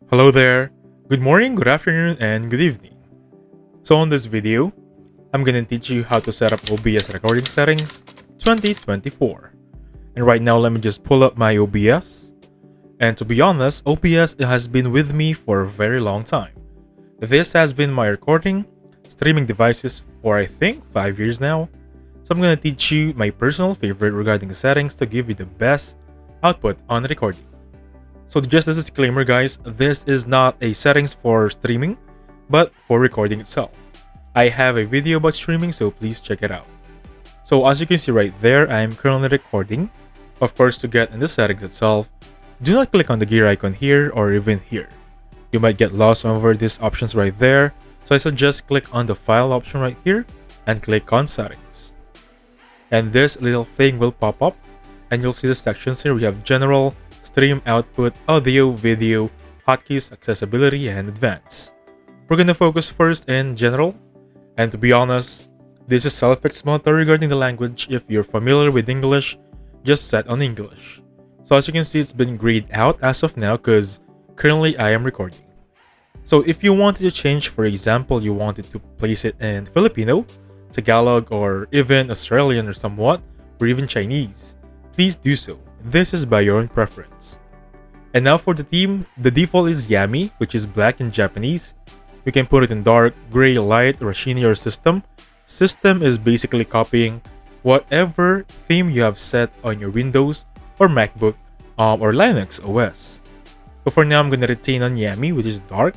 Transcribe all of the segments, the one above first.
Hello there, good morning, good afternoon, and good evening. So on this video, I'm gonna teach you how to set up OBS recording settings 2024. And right now, let me just pull up my OBS. And to be honest, OBS has been with me for a very long time. This has been my recording, streaming devices for I think 5 years now. So I'm gonna teach you my personal favorite regarding the settings to give you the best output on the recording. So just as a disclaimer guys, this is not a settings for streaming, but for recording itself. I have a video about streaming, so please check it out. So as you can see right there, I am currently recording. Of course, to get in the settings itself, do not click on the gear icon here or even here. You might get lost over these options right there, so I suggest click on the file option right here and click on settings. And this little thing will pop up and you'll see the sections here. We have general, stream output, audio, video, hotkeys, accessibility, and advanced. We're gonna focus first in general, and to be honest, this is self-explanatory regarding the language. If you're familiar with English, just set on English. So as you can see, it's been grayed out as of now because currently I am recording. So if you wanted to change, for example, you wanted to place it in Filipino, Tagalog, or even Australian or somewhat, or even Chinese, please do so. This is by your own preference. And now for the theme, the default is Yami, which is black in Japanese. You can put it in dark, gray, light, or shiny or system. System is basically copying whatever theme you have set on your Windows or MacBook or Linux OS. So for now, I'm going to retain on Yami, which is dark.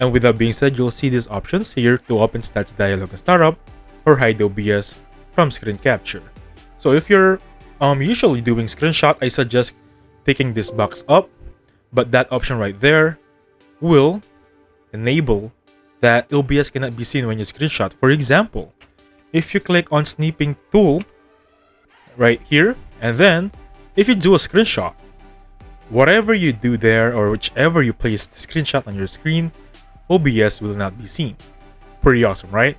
And with that being said, you'll see these options here to open stats dialog and startup or hide OBS from screen capture. So if you're usually doing screenshot, I suggest picking this box up, but that option right there will enable that OBS cannot be seen when you screenshot. For example, if you click on snipping tool right here, and then if you do a screenshot, whatever you do there or whichever you place the screenshot on your screen, OBS will not be seen. Pretty awesome, right?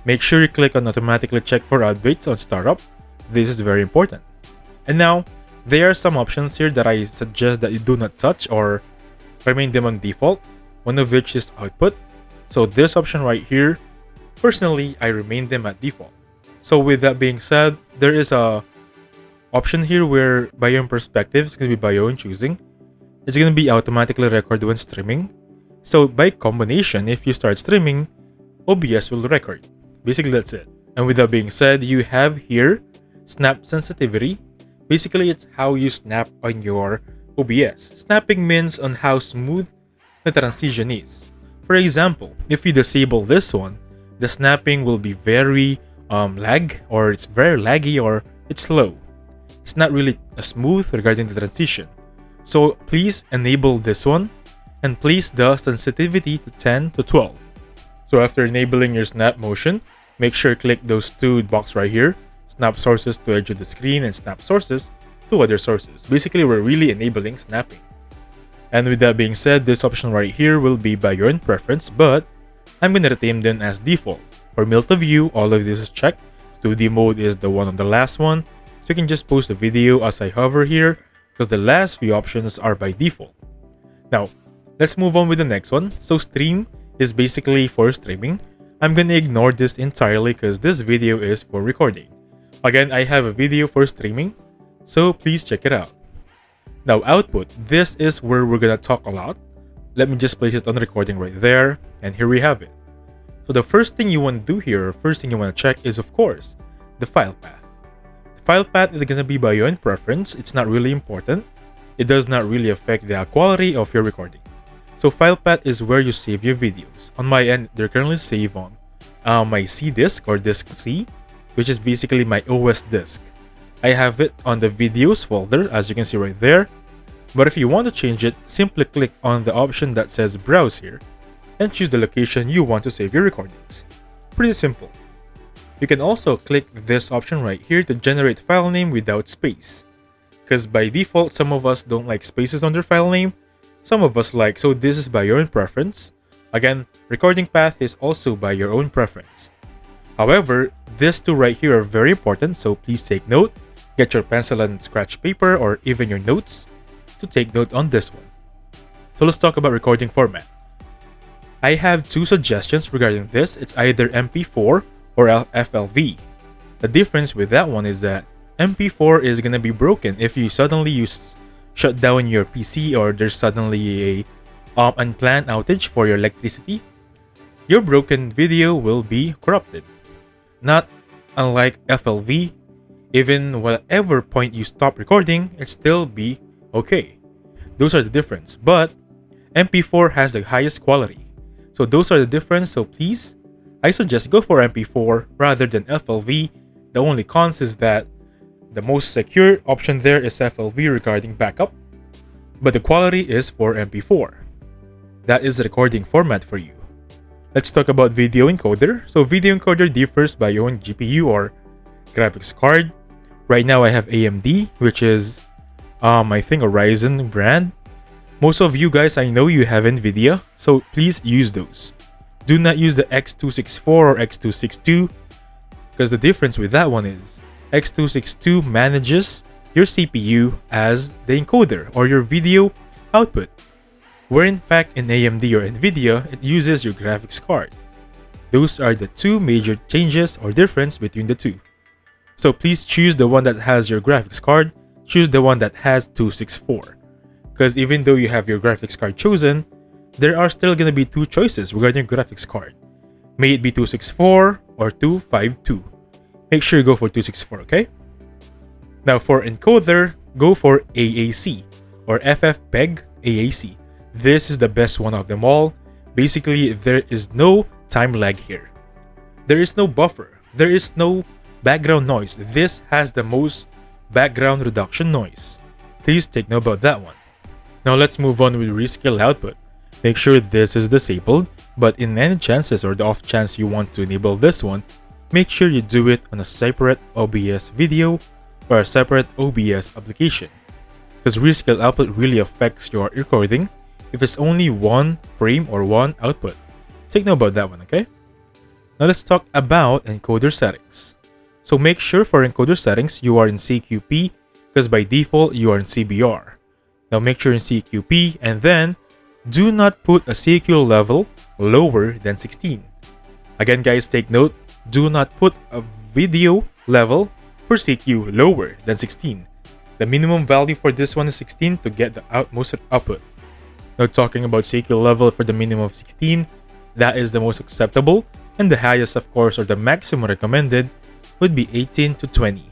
Make sure you click on automatically check for updates on startup. This is very important. And now, there are some options here that I suggest that you do not touch or remain them on default, one of which is output. So this option right here, personally, I remain them at default. So with that being said, there is a option here where by your own perspective, it's going to be by your own choosing. It's going to be automatically record when streaming. So by combination, if you start streaming, OBS will record. Basically, that's it. And with that being said, you have here snap sensitivity. Basically, it's how you snap on your OBS. Snapping means on how smooth the transition is. For example, if you disable this one, the snapping will be very lag, or it's very laggy, or it's slow. It's not really smooth regarding the transition. So please enable this one and place the sensitivity to 10 to 12. So after enabling your snap motion, make sure to click those two boxes right here. Snap sources to edge of the screen and snap sources to other sources. Basically, we're really enabling snapping. And with that being said, this option right here will be by your own preference, but I'm going to retain them as default. For middle to view, all of this is checked. Studio mode is the one on the last one. So you can just post a video as I hover here because the last few options are by default. Now, let's move on with the next one. So stream is basically for streaming. I'm going to ignore this entirely because this video is for recording. Again, I have a video for streaming, so please check it out. Now, output. This is where we're gonna talk a lot. Let me just place it on recording right there, and here we have it. So the first thing you want to do here, first thing you want to check is, of course, the file path. The file path is gonna be by your own preference. It's not really important. It does not really affect the quality of your recording. So file path is where you save your videos. On my end, they're currently saved on my C disk or disk C, which is basically my OS disk. I have it on the videos folder, as you can see right there. But if you want to change it, simply click on the option that says browse here and choose the location you want to save your recordings. Pretty simple. You can also click this option right here to generate file name without space. Because by default, some of us don't like spaces on their file name. Some of us like, so this is by your own preference. Again, recording path is also by your own preference. However, these two right here are very important, so please take note. Get your pencil and scratch paper or even your notes to take note on this one. So let's talk about recording format. I have two suggestions regarding this. It's either MP4 or FLV. The difference with that one is that MP4 is gonna be broken if you suddenly shut down your PC or there's suddenly a unplanned outage for your electricity. Your broken video will be corrupted. Not unlike FLV, even whatever point you stop recording, it still be okay. Those are the difference. But MP4 has the highest quality. So those are the difference. So please, I suggest go for MP4 rather than FLV. The only cons is that the most secure option there is FLV regarding backup, but the quality is for MP4. That is the recording format for you. Let's talk about video encoder. So video encoder differs by your own GPU or graphics card. Right now I have AMD, which is I think a Ryzen brand. Most of you guys, I know you have NVIDIA, so please use those. Do not use the X264 or X262, because the difference with that one is X262 manages your CPU as the encoder or your video output, where in fact in AMD or NVIDIA, it uses your graphics card. Those are the two major changes or difference between the two. So please choose the one that has your graphics card, choose the one that has 264. Because even though you have your graphics card chosen, there are still going to be two choices regarding your graphics card. May it be 264 or 252. Make sure you go for 264, okay? Now for encoder, go for AAC or FFmpeg AAC. This is the best one of them all. Basically, there is no time lag here. There is no buffer. There is no background noise. This has the most background reduction noise. Please take note about that one. Now let's move on with rescale output. Make sure this is disabled, but in any chances or the off chance you want to enable this one, make sure you do it on a separate OBS video or a separate OBS application. Because rescale output really affects your recording if it's only one frame or one output. Take note about that one, okay? Now let's talk about encoder settings. So make sure for encoder settings you are in CQP, because by default you are in CBR. Now make sure in CQP, and then do not put a CQ level lower than 16. Again guys, take note, do not put a video level for CQ lower than 16. The minimum value for this one is 16 to get the most output. Now talking about CQ level for the minimum of 16, that is the most acceptable, and the highest of course or the maximum recommended would be 18 to 20.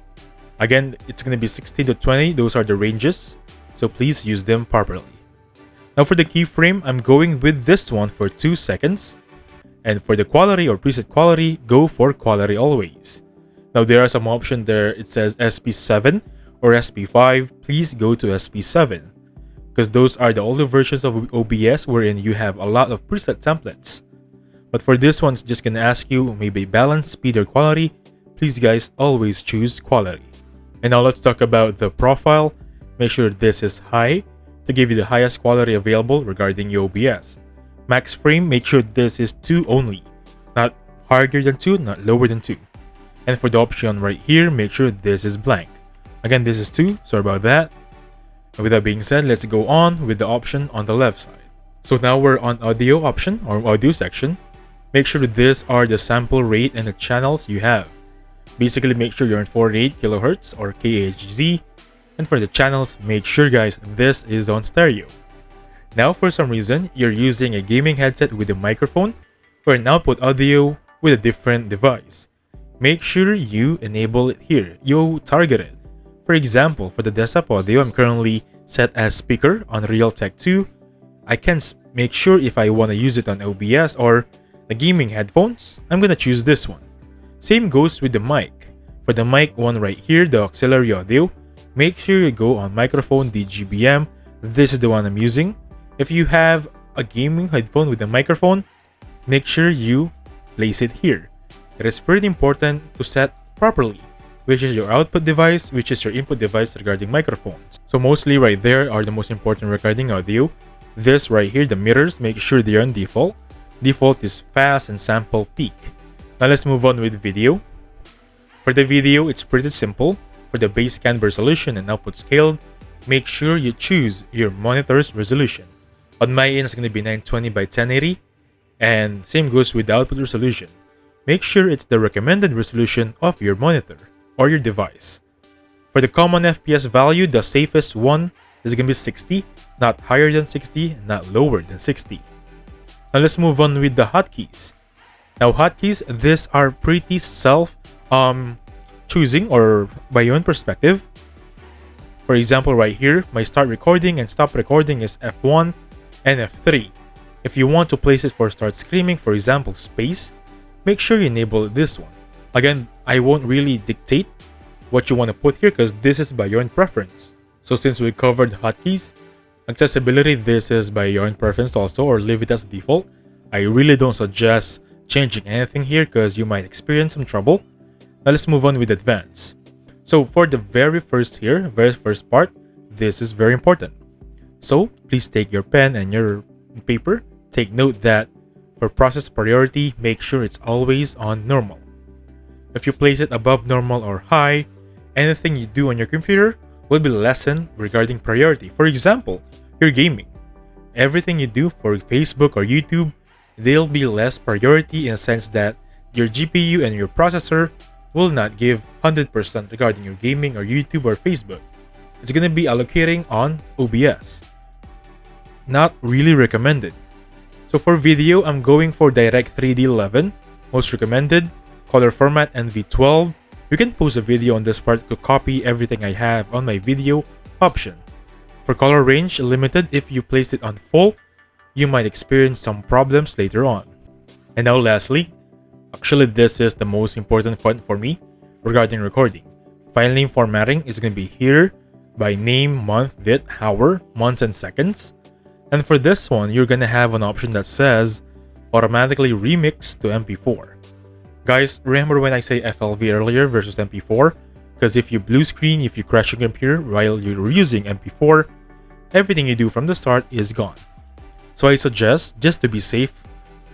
Again, it's going to be 16 to 20, those are the ranges. So please use them properly. Now for the keyframe, I'm going with this one for 2 seconds. And for the quality or preset quality, go for quality always. Now there are some options there. It says SP7 or SP5. Please go to SP7. Because those are the older versions of OBS wherein you have a lot of preset templates. But for this one, it's just going to ask you maybe balance, speed, or quality. Please guys, always choose quality. And now let's talk about the profile. Make sure this is high to give you the highest quality available regarding your OBS. Max frame, make sure this is 2 only. Not higher than 2, not lower than 2. And for the option right here, make sure this is blank. Again, this is 2, sorry about that. And with that being said, let's go on with the option on the left side. So now we're on audio option or audio section. Make sure these are the sample rate and the channels you have. Basically, make sure you're on 48 kHz or KHZ. And for the channels, make sure guys, this is on stereo. Now for some reason, you're using a gaming headset with a microphone or an output audio with a different device. Make sure you enable it here. You target it. For example, for the desktop audio, I'm currently set as speaker on Realtek 2. I can make sure if I want to use it on OBS or the gaming headphones, I'm going to choose this one. Same goes with the mic. For the mic one right here, the auxiliary audio, make sure you go on microphone DGBM. This is the one I'm using. If you have a gaming headphone with a microphone, make sure you place it here. It is pretty important to set properly, which is your output device, which is your input device regarding microphones. So mostly right there are the most important regarding audio. This right here, the mirrors, make sure they're on default. Default is fast and sample peak. Now let's move on with video. For the video, it's pretty simple. For the base scan resolution and output scaled, make sure you choose your monitor's resolution. On my end, it's going to be 920 by 1080, and same goes with the output resolution. Make sure it's the recommended resolution of your monitor or your device. For the common FPS value, the safest one is going to be 60, not higher than 60, and not lower than 60. Now let's move on with the hotkeys. Now hotkeys, these are pretty choosing or by your own perspective. For example, right here, my start recording and stop recording is F1 and F3. If you want to place it for start screaming, for example, space, make sure you enable this one. Again, I won't really dictate what you want to put here because this is by your own preference. So since we covered hotkeys, accessibility, this is by your own preference also, or leave it as default. I really don't suggest changing anything here because you might experience some trouble. Now let's move on with advanced. So for the very first part, this is very important. So please take your pen and your paper. Take note that for process priority, make sure it's always on normal. If you place it above normal or high, anything you do on your computer will be lessened regarding priority. For example, you're gaming. Everything you do for Facebook or YouTube, they'll be less priority in a sense that your GPU and your processor will not give 100% regarding your gaming or YouTube or Facebook. It's going to be allocating on OBS. Not really recommended. So for video, I'm going for Direct3D 11, most recommended, color format NV12. You can pause a video on this part to copy everything I have on my video option. For color range, limited. If you place it on full, you might experience some problems later on. And now lastly, actually this is the most important font for me regarding recording. File name formatting is going to be here by name, month, date, hour, months, and seconds. And for this one, you're going to have an option that says automatically remix to MP4. Guys, remember when I say FLV earlier versus MP4? Because if you blue screen, if you crash your computer while you're using MP4, everything you do from the start is gone. So I suggest, just to be safe,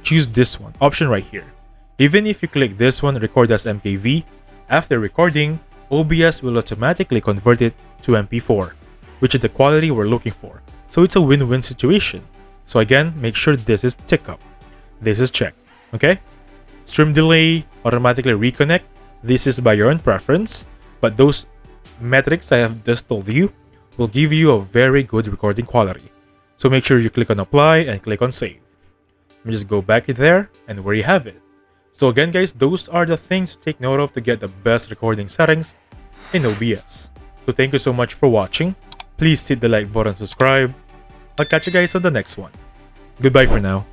choose this one, option right here. Even if you click this one, record as MKV, after recording, OBS will automatically convert it to MP4, which is the quality we're looking for. So it's a win-win situation. So again, make sure this is tick up. This is checked, okay? Stream delay, automatically reconnect. This is by your own preference, but those metrics I have just told you will give you a very good recording quality. So make sure you click on apply and click on save. Let me just go back there and where you have it. So again guys, those are the things to take note of to get the best recording settings in OBS. So thank you so much for watching. Please hit the like button, subscribe. I'll catch you guys on the next one. Goodbye for now.